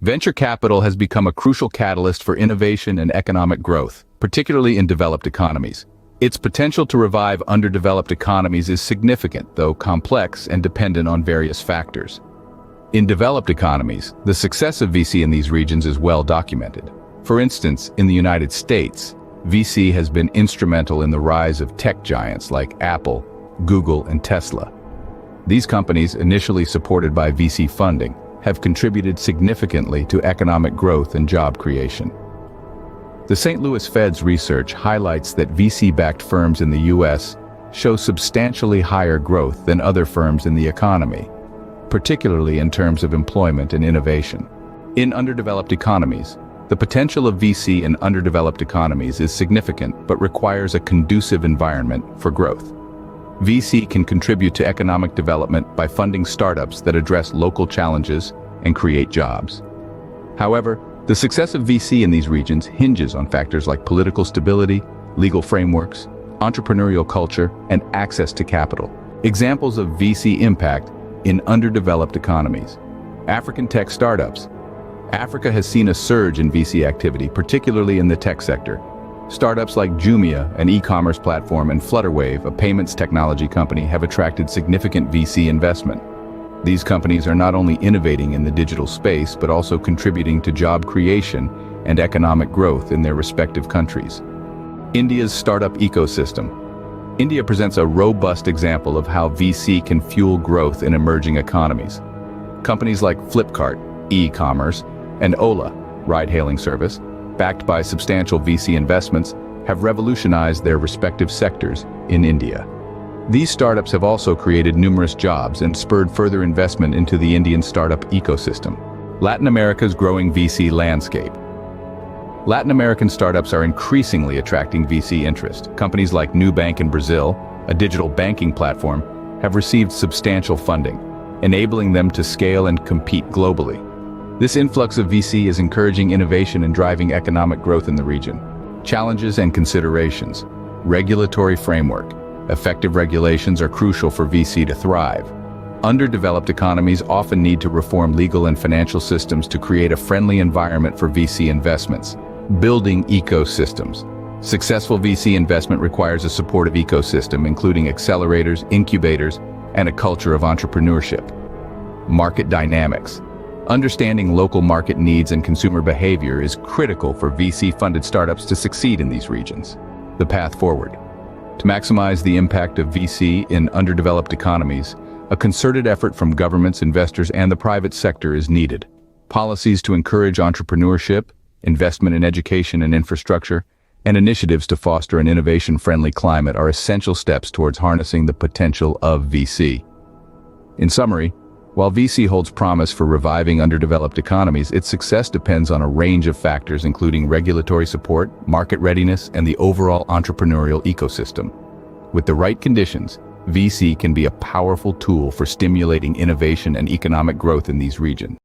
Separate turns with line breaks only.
Venture capital has become a crucial catalyst for innovation and economic growth, particularly in developed economies. Its potential to revive underdeveloped economies is significant, though complex and dependent on various factors. In developed economies, the success of VC in these regions is well documented. For instance, in the United States, VC has been instrumental in the rise of tech giants like Apple, Google, and Tesla. These companies, initially supported by VC funding, have contributed significantly to economic growth and job creation. The St. Louis Fed's research highlights that VC-backed firms in the U.S. show substantially higher growth than other firms in the economy, particularly in terms of employment and innovation. In underdeveloped economies, the potential of VC in underdeveloped economies is significant but requires a conducive environment for growth. VC can contribute to economic development by funding startups that address local challenges and create jobs. However, the success of VC in these regions hinges on factors like political stability, legal frameworks, entrepreneurial culture, and access to capital. Examples of VC impact in underdeveloped economies. African tech startups. Africa has seen a surge in VC activity, particularly in the tech sector. Startups like Jumia, an e-commerce platform, and Flutterwave, a payments technology company, have attracted significant VC investment. These companies are not only innovating in the digital space, but also contributing to job creation and economic growth in their respective countries. India's startup ecosystem. India presents a robust example of how VC can fuel growth in emerging economies. Companies like Flipkart, e-commerce, and Ola, ride-hailing service, backed by substantial VC investments, have revolutionized their respective sectors in India. These startups have also created numerous jobs and spurred further investment into the Indian startup ecosystem. Latin America's growing VC landscape. Latin American startups are increasingly attracting VC interest. Companies like Nubank in Brazil, a digital banking platform, have received substantial funding, enabling them to scale and compete globally. This influx of VC is encouraging innovation and driving economic growth in the region. Challenges and considerations. Regulatory framework. Effective regulations are crucial for VC to thrive. Underdeveloped economies often need to reform legal and financial systems to create a friendly environment for VC investments. Building ecosystems. Successful VC investment requires a supportive ecosystem, including accelerators, incubators, and a culture of entrepreneurship. Market dynamics. Understanding local market needs and consumer behavior is critical for VC-funded startups to succeed in these regions. The path forward. To maximize the impact of VC in underdeveloped economies, a concerted effort from governments, investors, and the private sector is needed. Policies to encourage entrepreneurship, investment in education and infrastructure, and initiatives to foster an innovation-friendly climate are essential steps towards harnessing the potential of VC. In summary, while VC holds promise for reviving underdeveloped economies, its success depends on a range of factors including regulatory support, market readiness, and the overall entrepreneurial ecosystem. With the right conditions, VC can be a powerful tool for stimulating innovation and economic growth in these regions.